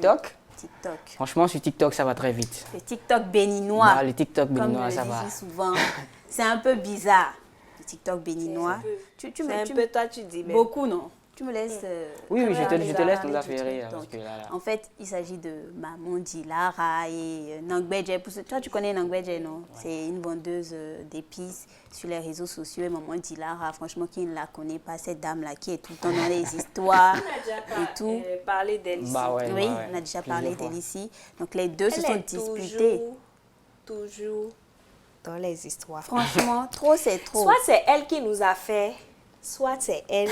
TikTok. TikTok. Franchement, sur TikTok, ça va très vite. Le TikTok béninois. Bah, les TikTok béninois, ça va. Comme je le dis souvent, c'est un peu bizarre, le TikTok béninois. C'est un peu toi, tu dis même. Beaucoup, non? Tu me laisses... Oui, je te laisse parler nous du affaire. truc. Parce Donc, que là. en fait, il s'agit de Maman Dilara et Nangbedje. Toi, tu connais Nangbedje, non? C'est une vendeuse d'épices sur les réseaux sociaux. Et Maman Dilara, franchement, qui ne la connaît pas, cette dame-là qui est tout le temps dans les histoires et tout. Parler d'elle ici. Bah ouais, Oui, bah ouais. on a déjà Plusieurs parlé fois. d'elle ici. Donc, les deux se sont Elle est disputés. toujours dans les histoires. Franchement, trop, c'est trop. Soit c'est elle qui nous a fait, soit c'est elle.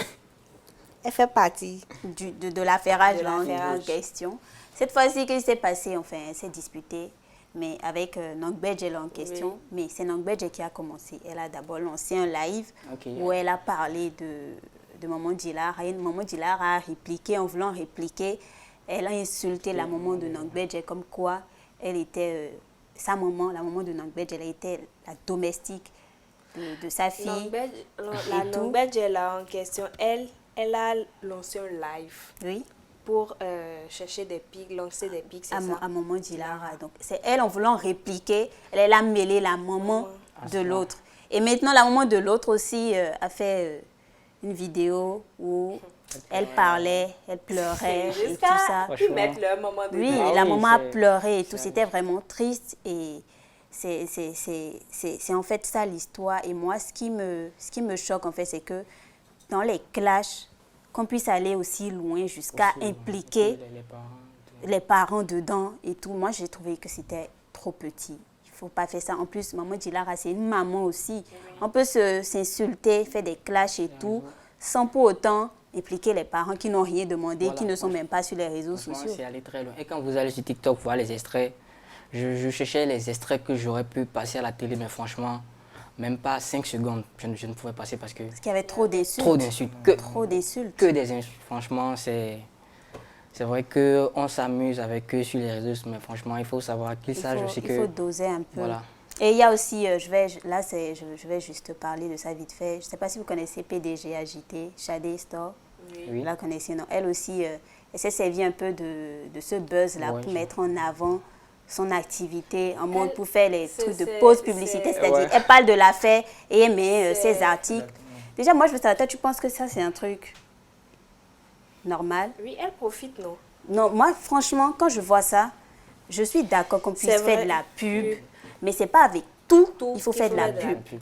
Elle fait partie de l'affairage de en l'affairage. question. Cette fois-ci, qu'est-ce qui s'est passé? Enfin, elle s'est disputée, mais avec Nangbedje en question. Oui. Mais c'est Nangbedje qui a commencé. Elle a d'abord lancé un live Ok. où elle a parlé de Maman Dilara. Et Maman Dilara a répliqué, en voulant répliquer, elle a insulté la maman de Nangbedje comme quoi elle était sa maman, la maman de Nangbedje, elle était la domestique de sa fille. La Nangbedje là en question, elle a lancé un live Oui. pour chercher des pics, lancer des pics, c'est ça? À Maman Dilara. Donc, c'est elle, en voulant répliquer, elle a mêlé la maman de l'autre. Et maintenant, la maman de l'autre aussi a fait une vidéo où elle parlait, elle pleurait et tout ça. Puis mettre leur maman dedans. Oui, Ah la oui, maman a c'est- pleuré et tout. C'était vraiment triste et c'est en fait ça l'histoire. Et moi, ce qui me choque en fait, c'est que dans les clashs, qu'on puisse aller aussi loin jusqu'à impliquer les parents dedans et tout. Moi, j'ai trouvé que c'était trop petit. Il ne faut pas faire ça. En plus, Maman Dilara, c'est une maman aussi. On peut s'insulter, faire des clashs et tout, sans pour autant impliquer les parents qui n'ont rien demandé, Voilà, qui ne sont même pas sur les réseaux Franchement, sociaux. c'est allé très loin. Et quand vous allez sur TikTok voir les extraits, je cherchais les extraits que j'aurais pu passer à la télé, mais franchement, même pas 5 secondes, je ne pouvais passer parce que Parce qu'il y avait trop d'insultes. trop d'insultes. Trop d'insultes. Que des insultes. Franchement, c'est vrai qu'on s'amuse avec eux sur les réseaux, mais franchement, il faut savoir qu'ils sachent aussi que... Il faut doser un peu. Voilà. Et il y a aussi, je vais juste parler de ça vite fait. Je ne sais pas si vous connaissez PDG Agité, Shade Store. Oui. Vous la connaissez, non? Elle aussi, elle s'est servie un peu de ce buzz-là Ouais, pour je- mettre en avant son activité en mode pour faire les trucs de c'est- pause publicité. C'est-à-dire, Ouais. elle parle de l'affaire et elle met ses C'est- articles. Déjà, moi, je veux savoir, toi, tu penses que ça, c'est un truc normal? Oui, elle profite, non? Non, moi, franchement, quand je vois ça, je suis d'accord qu'on puisse C'est faire vrai. de la pub, mais c'est pas avec tout, Tout, il faut il faire faut de la faire de la pub.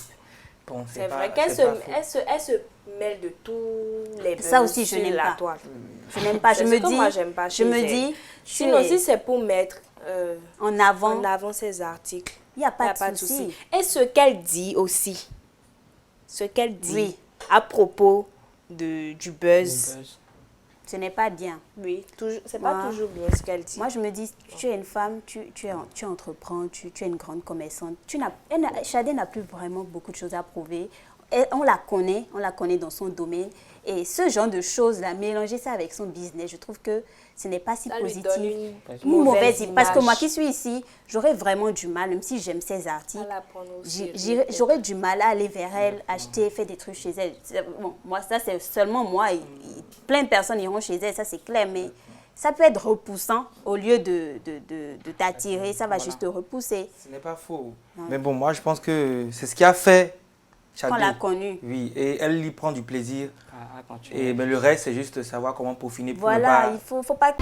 Bon, C'est pas- vrai qu'elle c'est pas faux. elle se mêle de tous les Ça buzz aussi, je sur n'aime la pas. toile. Je n'aime pas, je C'est me ce que dis, moi, j'aime pas je chez me elle. dis, Sinon, tu es si c'est pour mettre en avant, en avant ses articles, il n'y a y pas a de souci. Et ce qu'elle dit aussi, ce qu'elle dit Oui. à propos du buzz, Ce n'est pas bien. oui, c'est pas Moi- toujours bien ce qu'elle dit. Moi, je me dis, tu es une femme, tu entreprends, tu es une grande commerçante. Shadé n'a plus vraiment beaucoup de choses à prouver. On la connaît dans son domaine. Et ce genre de choses-là, mélanger ça avec son business, je trouve que ce n'est pas si Ça lui positif. donne Une mauvaise Parce que image. moi qui suis ici, j'aurais vraiment du mal, même si j'aime ses articles, À la prendre au sérieux. j'aurais du mal à aller vers elle, acheter, faire des trucs chez elle. Bon, moi, ça, c'est seulement moi. Plein de personnes iront chez elle, ça, c'est clair. Mais ça peut être repoussant. Au lieu de t'attirer, ça va juste te repousser. Ce n'est pas faux. Mais bon, moi, je pense que c'est ce qui a fait Qu'on Shadé. l'a connue. Oui, et elle y prend du plaisir. À continuer. Et ben, le reste, c'est juste savoir comment peaufiner pour ne Voilà, pas... il faut pas...